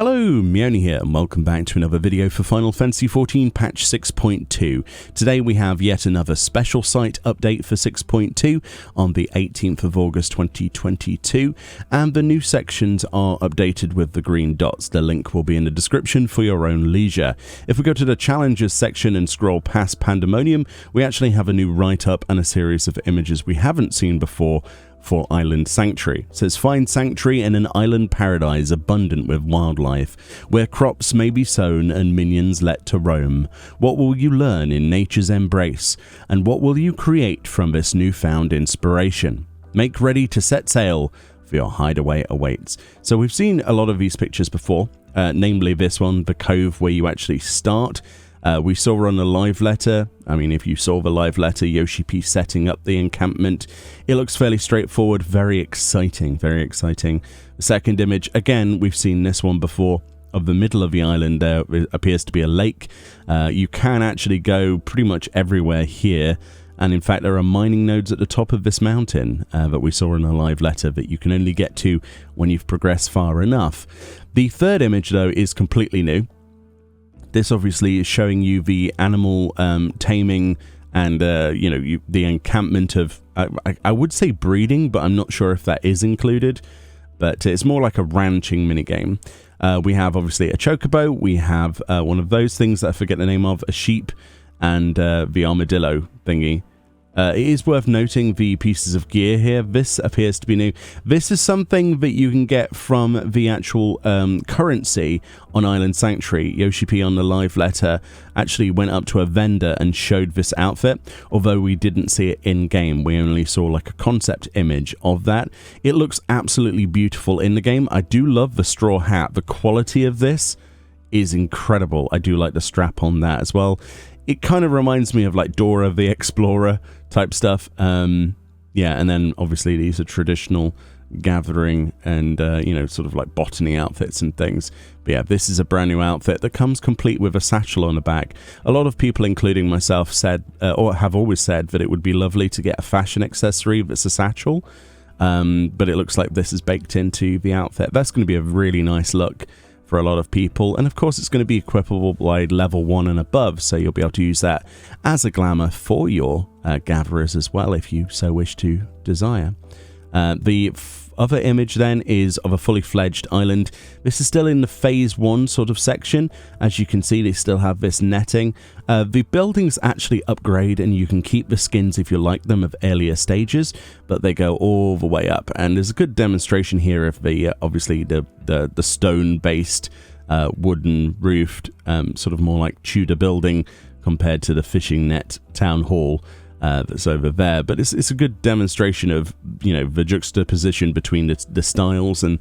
Hello, Meoni here, and welcome back to another video for Final Fantasy XIV Patch 6.2. Today we have yet another special site update for 6.2 on the 18th of August 2022, and the new sections are updated with the green dots. The link will be in the description for your own leisure. If we go to the Challenges section and scroll past Pandemonium, we actually have a new write-up and a series of images we haven't seen before for Island Sanctuary. It says, find sanctuary in an island paradise abundant with wildlife, where crops may be sown and minions let to roam. What will you learn in nature's embrace, and what will you create from this newfound inspiration? Make ready to set sail, for your hideaway awaits. So we've seen a lot of these pictures before, namely this one, the cove where you actually start. We saw on the live letter, if you saw the live letter, Yoshi P setting up the encampment. It looks fairly straightforward, very exciting, very exciting. The second image, again, we've seen this one before, of the middle of the island. There appears to be a lake. You can actually go pretty much everywhere here. And in fact, there are mining nodes at the top of this mountain that we saw in a live letter that you can only get to when you've progressed far enough. The third image, though, is completely new. This obviously is showing you the animal taming and, the encampment of, I would say breeding, but I'm not sure if that is included. But it's more like a ranching minigame. We have obviously a chocobo. We have one of those things that I forget the name of, a sheep, and the armadillo thingy. It is worth noting the pieces of gear here. This appears to be new. This is something that you can get from the actual currency on Island Sanctuary. Yoshi P on the live letter actually went up to a vendor and showed this outfit, although we didn't see it in-game. We only saw like a concept image of that. It looks absolutely beautiful in the game. I do love the straw hat. The quality of this is incredible. I do like the strap on that as well. It kind of reminds me of like Dora the Explorer type stuff. And then obviously these are traditional gathering and, sort of like botany outfits and things. But yeah, this is a brand new outfit that comes complete with a satchel on the back. A lot of people, including myself, said, or have always said, that it would be lovely to get a fashion accessory that's a satchel. But it looks like this is baked into the outfit. That's going to be a really nice look for a lot of people, and of course it's going to be equipable by level 1 and above, so you'll be able to use that as a glamour for your gatherers as well, if you so wish to desire. The other image then is of a fully fledged island. This is still in the phase 1 sort of section. As you can see, they still have this netting. The buildings actually upgrade, and you can keep the skins if you like them of earlier stages, but they go all the way up. And there's a good demonstration here of the obviously the stone based wooden roofed sort of more like Tudor building compared to the fishing net town hall that's over there. But it's a good demonstration of the juxtaposition between the styles, and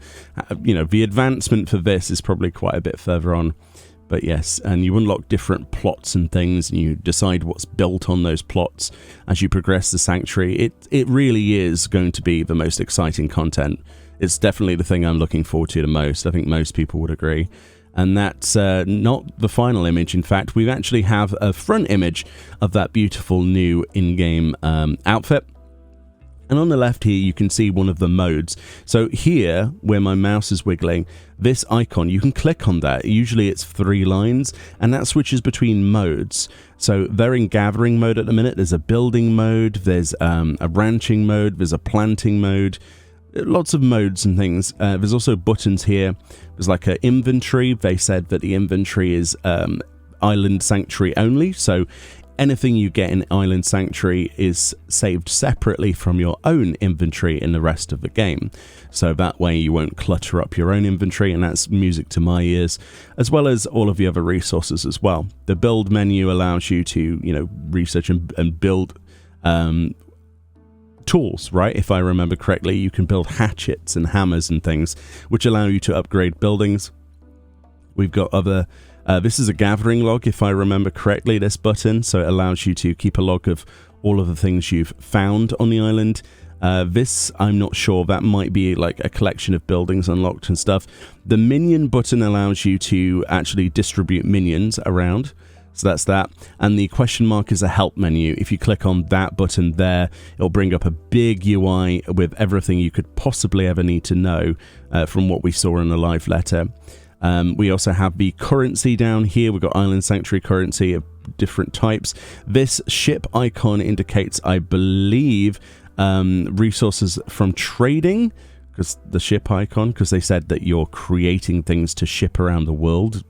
the advancement for this is probably quite a bit further on. But yes, and you unlock different plots and things, and you decide what's built on those plots as you progress the sanctuary. It really is going to be the most exciting content. It's definitely the thing I'm looking forward to the most. I think most people would agree. And that's not the final image. In fact, we actually have a front image of that beautiful new in-game outfit. And on the left here, you can see one of the modes. So here, where my mouse is wiggling, this icon, you can click on that. Usually it's 3 lines, and that switches between modes. So they're in gathering mode at the minute. There's a building mode, there's a ranching mode, there's a planting mode. Lots of modes and things. There's also buttons here. There's like an inventory. They said that the inventory is Island Sanctuary only. So anything you get in Island Sanctuary is saved separately from your own inventory in the rest of the game. So that way you won't clutter up your own inventory, and that's music to my ears, as well as all of the other resources as well. The build menu allows you to, research and build tools, right? If I remember correctly, you can build hatchets and hammers and things, which allow you to upgrade buildings. We've got other... this is a gathering log, if I remember correctly, this button, so it allows you to keep a log of all of the things you've found on the island. This, I'm not sure, that might be like a collection of buildings unlocked and stuff. The minion button allows you to actually distribute minions around, so that's that. And the question mark is a help menu. If you click on that button there, it'll bring up a big UI with everything you could possibly ever need to know from what we saw in the live letter. We also have the currency down here. We've got Island Sanctuary currency of different types. This ship icon indicates, I believe, resources from trading, because the ship icon, because they said that you're creating things to ship around the world,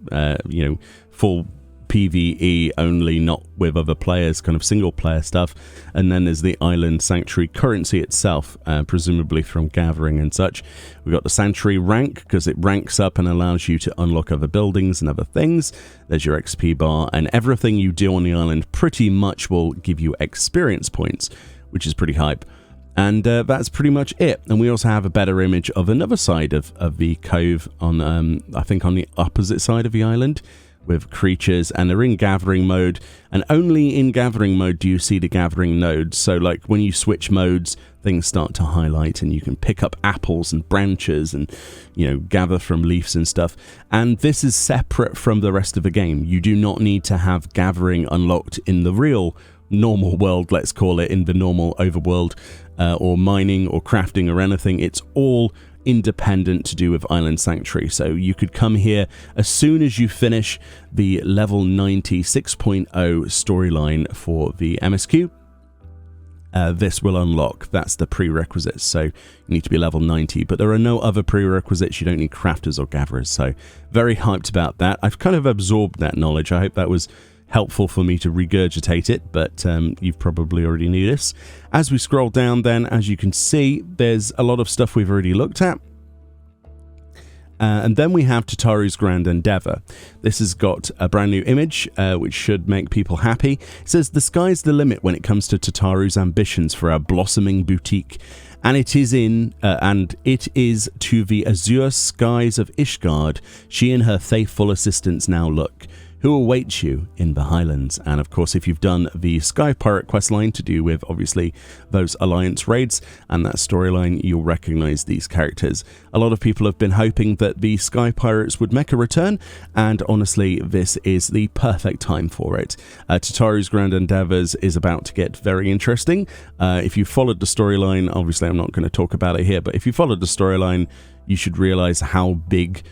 full PvE only, not with other players, kind of single player stuff. And then there's the Island Sanctuary currency itself, presumably from gathering and such. We've got the Sanctuary rank, because it ranks up and allows you to unlock other buildings and other things. There's your XP bar, and everything you do on the island pretty much will give you experience points, which is pretty hype. And that's pretty much it. And we also have a better image of another side of the cove on, I think, on the opposite side of the island, with creatures, and they're in gathering mode, and only in gathering mode do you see the gathering nodes. So like when you switch modes, things start to highlight and you can pick up apples and branches and, gather from leaves and stuff. And this is separate from the rest of the game. You do not need to have gathering unlocked in the real normal world, let's call it, in the normal overworld, or mining or crafting or anything. It's all independent to do with Island Sanctuary. So you could come here as soon as you finish the level 90 6.0 storyline for the MSQ. This will unlock. That's the prerequisites. So you need to be level 90, but there are no other prerequisites. You don't need crafters or gatherers. So very hyped about that. I've kind of absorbed that knowledge. I hope that was helpful for me to regurgitate it, but you've probably already knew this. As we scroll down then, as you can see, there's a lot of stuff we've already looked at. And then we have Tataru's Grand Endeavor. This has got a brand new image, which should make people happy. It says, "The sky's the limit when it comes to Tataru's ambitions for our blossoming boutique. And it is to the azure skies of Ishgard she and her faithful assistants now look, who awaits you in the Highlands." And of course, if you've done the Sky Pirate questline to do with, obviously, those Alliance raids and that storyline, you'll recognize these characters. A lot of people have been hoping that the Sky Pirates would make a return, and honestly, this is the perfect time for it. Tataru's Grand Endeavors is about to get very interesting. If you followed the storyline, obviously I'm not going to talk about it here, but if you followed the storyline, you should realize how big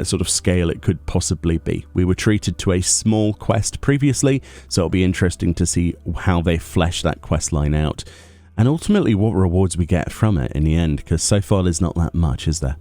sort of scale it could possibly be. We were treated to a small quest previously, so it'll be interesting to see how they flesh that quest line out, and ultimately what rewards we get from it in the end, because so far there's not that much, is there?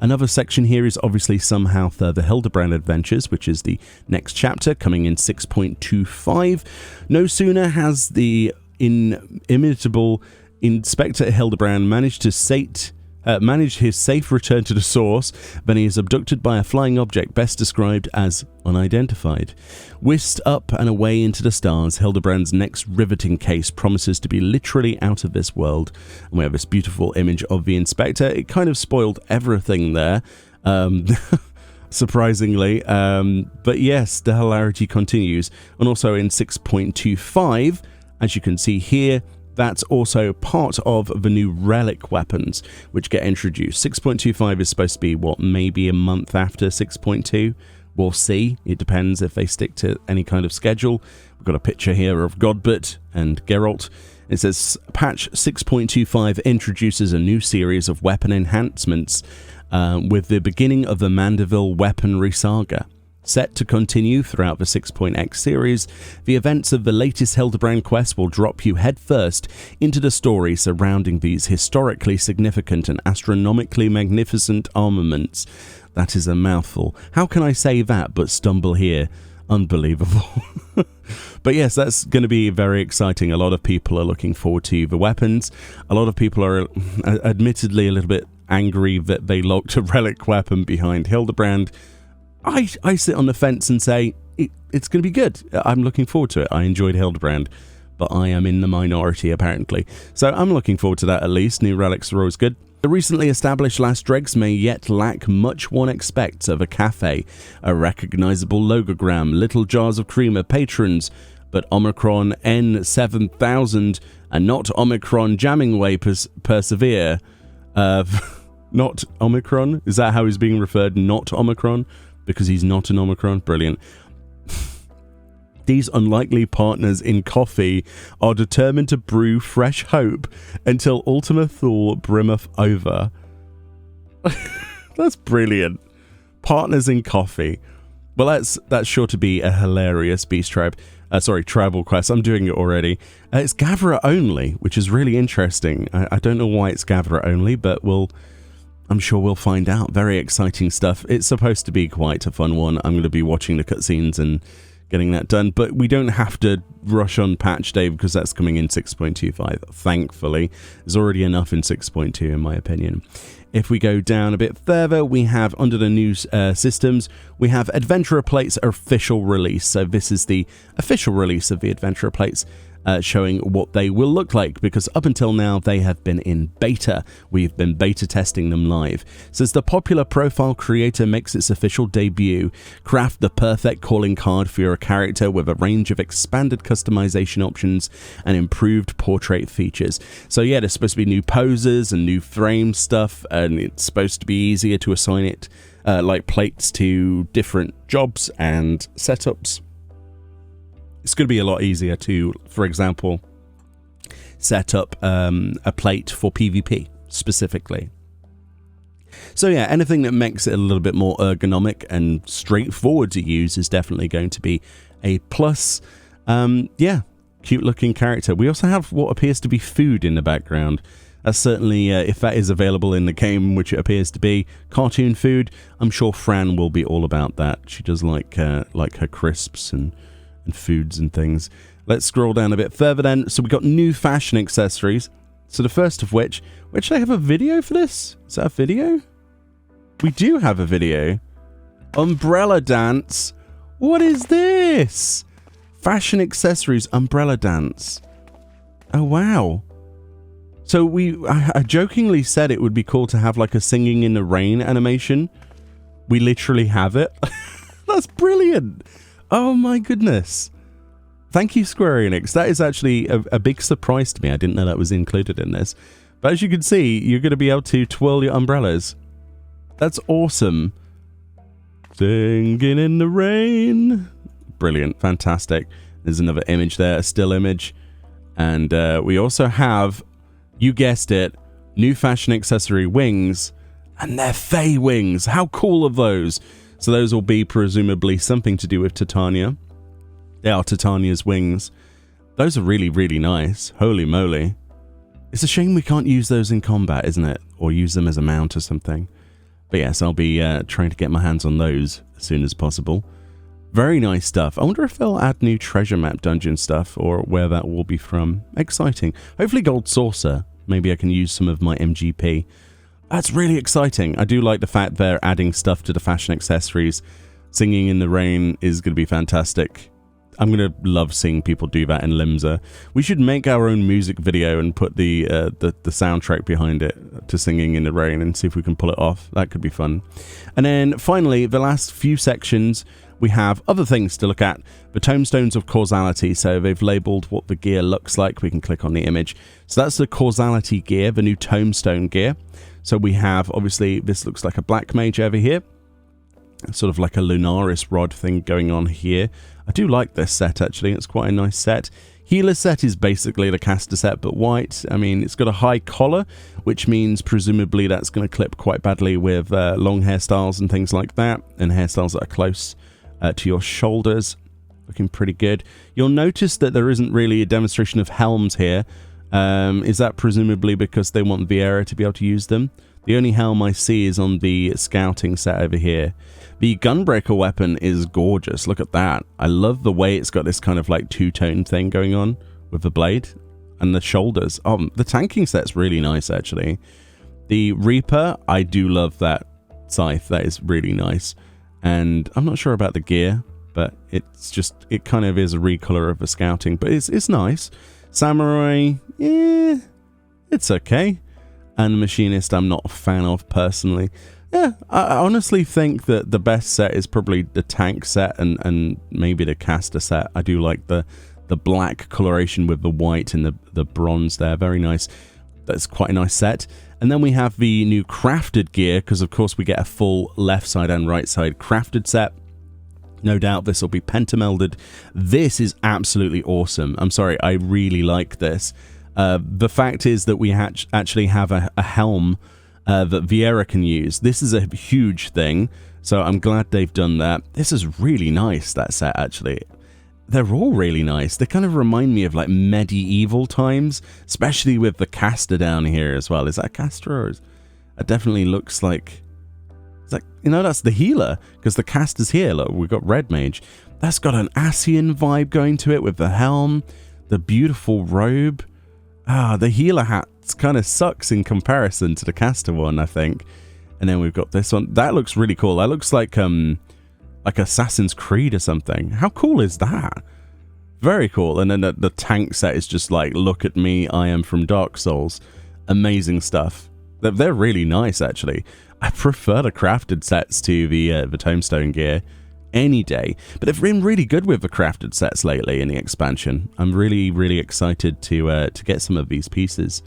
Another section here is obviously somehow the Hildibrand Adventures, which is the next chapter, coming in 6.25. No sooner has the inimitable Inspector Hildibrand managed his safe return to the source, then he is abducted by a flying object best described as unidentified. Whisked up and away into the stars, Hildibrand's next riveting case promises to be literally out of this world. And we have this beautiful image of the Inspector. It kind of spoiled everything there, surprisingly. But yes, the hilarity continues. And also in 6.25, as you can see here, that's also part of the new relic weapons, which get introduced. 6.25 is supposed to be, maybe a month after 6.2? We'll see. It depends if they stick to any kind of schedule. We've got a picture here of Godbert and Geralt. It says, patch 6.25 introduces a new series of weapon enhancements with the beginning of the Mandeville weaponry saga. Set to continue throughout the 6.x series, the events of the latest Hildibrand quest will drop you headfirst into the story surrounding these historically significant and astronomically magnificent armaments. That is a mouthful. How can I say that but stumble here? Unbelievable. But yes, that's going to be very exciting. A lot of people are looking forward to the weapons. A lot of people are admittedly a little bit angry that they locked a relic weapon behind Hildibrand. I sit on the fence and say, it's going to be good. I'm looking forward to it. I enjoyed Hildibrand, but I am in the minority, apparently. So I'm looking forward to that at least. New relics are always good. The recently established Last Dregs may yet lack much one expects of a cafe, a recognizable logogram, little jars of creamer, patrons, but Omicron N7000 and not Omicron jamming way persevere. Not Omicron? Is that how he's being referred? Not Omicron? Because he's not an Omicron? Brilliant. These unlikely partners in coffee are determined to brew fresh hope until Ultima Thule brimmeth over. That's brilliant. Partners in coffee. Well, that's sure to be a hilarious beast tribe. Tribal quest. I'm doing it already. It's gatherer only, which is really interesting. I don't know why it's gatherer only, but I'm sure we'll find out. Very exciting stuff. It's supposed to be quite a fun one. I'm going to be watching the cutscenes and getting that done, but we don't have to rush on patch day because that's coming in 6.25. Thankfully, there's already enough in 6.2 in my opinion. If we go down a bit further, we have under the new systems, we have Adventurer Plates official release. So this is the official release of the Adventurer Plates, showing what they will look like, because up until now they have been in beta. We've been beta testing them live. So as the popular profile creator makes its official debut, craft the perfect calling card for your character with a range of expanded customization options and improved portrait features. So yeah, there's supposed to be new poses and new frame stuff, and it's supposed to be easier to assign it like plates to different jobs and setups. It's going to be a lot easier to, for example, set up a plate for PvP specifically. So yeah, anything that makes it a little bit more ergonomic and straightforward to use is definitely going to be a plus. Yeah, cute looking character. We also have what appears to be food in the background. That's certainly, if that is available in the game, which it appears to be, cartoon food, I'm sure Fran will be all about that. She does like her crisps and foods and things. Let's scroll down a bit further then. So we got new fashion accessories. So the first of which I have a video for this? Is that a video? We do have a video. Umbrella dance. What is this? Fashion accessories, umbrella dance. Oh wow. So I jokingly said it would be cool to have like a singing in the rain animation. We literally have it. That's brilliant. Oh my goodness. Thank you, Square Enix. That is actually a big surprise to me. I didn't know that was included in this. But as you can see, you're going to be able to twirl your umbrellas. That's awesome. Singing in the rain. Brilliant. Fantastic. There's another image there, a still image. And we also have, you guessed it, new fashion accessory wings. And they're Fae wings. How cool are those? So those will be presumably something to do with Titania. They are Titania's wings. Those are really, really nice. Holy moly. It's a shame we can't use those in combat, isn't it? Or use them as a mount or something. But yes, I'll be trying to get my hands on those as soon as possible. Very nice stuff. I wonder if they'll add new treasure map dungeon stuff or where that will be from. Exciting. Hopefully Gold Saucer. Maybe I can use some of my MGP. That's really exciting. I do like the fact they're adding stuff to the fashion accessories. Singing in the rain is going to be fantastic. I'm going to love seeing people do that in Limsa. We should make our own music video and put the soundtrack behind it to Singing in the Rain and see if we can pull it off. That could be fun. And then finally, the last few sections, we have other things to look at. The tomestones of causality. So they've labeled what the gear looks like. We can click on the image. So that's the causality gear, the new tomestone gear. So we have, obviously, this looks like a black mage over here. Sort of like a Lunaris rod thing going on here. I do like this set, actually. It's quite a nice set. Healer set is basically the caster set, but white. I mean, it's got a high collar, which means presumably that's going to clip quite badly with long hairstyles and things like that, and hairstyles that are close to your shoulders. Looking pretty good. You'll notice that there isn't really a demonstration of helms here. Is that presumably because they want Viera to be able to use them? The only helm I see is on the scouting set over here. The gunbreaker weapon is gorgeous. Look at that. I love the way it's got this kind of like two-tone thing going on with the blade and the shoulders. Oh, the tanking set's really nice, actually. The Reaper, I do love that scythe. That is really nice. And I'm not sure about the gear, but it's just, it kind of is a recolor of the scouting, but it's nice. Samurai, yeah, it's okay. And Machinist, I'm not a fan of personally. Yeah, I honestly think that the best set is probably the tank set and maybe the caster set. I do like the black coloration with the white and the bronze there. Very nice. That's quite a nice set. And then we have the new crafted gear, because of course we get a full left side and right side crafted set. No doubt this will be pentamelded. This is absolutely awesome. I'm sorry, I really like this. The fact is that we actually have a helm that Vieira can use. This is a huge thing, so I'm glad they've done that. This is really nice, that set, actually. They're all really nice. They kind of remind me of like medieval times, especially with the caster down here as well. Is that a caster? Or it definitely looks like... It's like, you know, that's the healer, because the caster's here. Look, we've got Red Mage. That's got an Asian vibe going to it with the helm, the beautiful robe. The healer hat kind of sucks in comparison to the caster one, I think. And then we've got this one. That looks really cool. That looks like Assassin's Creed or something. How cool is that? Very cool. And then the tank set is just like, look at me, I am from Dark Souls. Amazing stuff. They're really nice, actually. I prefer the crafted sets to the Tombstone gear any day. But they've been really good with the crafted sets lately in the expansion. I'm really, really excited to get some of these pieces.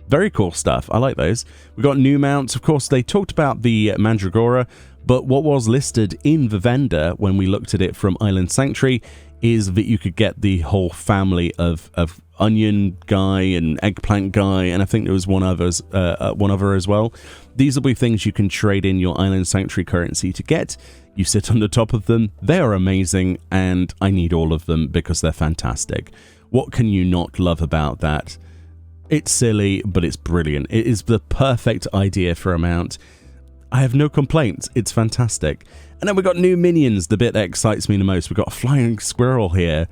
Very cool stuff. I like those. We've got new mounts. Of course, they talked about the Mandragora, but what was listed in the vendor when we looked at it from Island Sanctuary is that you could get the whole family of onion guy and eggplant guy, and I think there was one other as well. These will be things you can trade in your Island Sanctuary currency to get. You sit on the top of them. They are amazing, and I need all of them because they're fantastic. What can you not love about that? It's silly, but it's brilliant. It is the perfect idea for a mount. I have no complaints. It's fantastic. And then we've got new minions, the bit that excites me the most. We've got a flying squirrel here.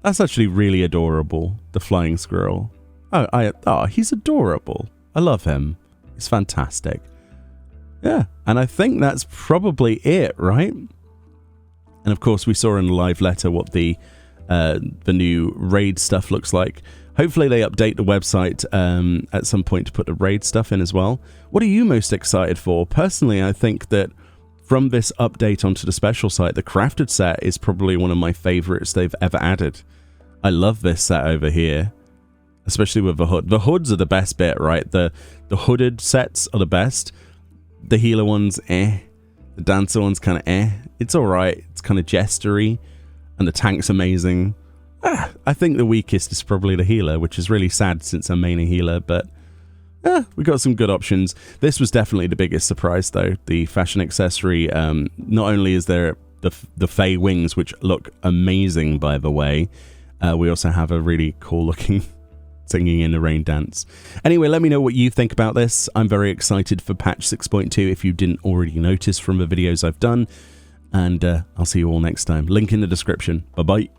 That's actually really adorable, the flying squirrel. Oh, he's adorable. I love him. He's fantastic. Yeah, and I think that's probably it, right? And of course, we saw in the live letter what the new raid stuff looks like. Hopefully they update the website at some point to put the raid stuff in as well. What are you most excited for? Personally, I think that from this update onto the special site, the crafted set is probably one of my favorites they've ever added. I love this set over here, especially with the hood. The hoods are the best bit, right? The hooded sets are the best. The healer ones, eh. The dancer one's kind of eh. It's alright. It's kind of jestery. And the tank's amazing. I think the weakest is probably the healer, which is really sad since I'm main a healer, but we got some good options. This was definitely the biggest surprise, though. The fashion accessory. Not only is there the Fey wings, which look amazing, by the way, we also have a really cool looking singing in the rain dance. Anyway, let me know what you think about this. I'm very excited for patch 6.2 if you didn't already notice from the videos I've done. And I'll see you all next time. Link in the description. Bye-bye.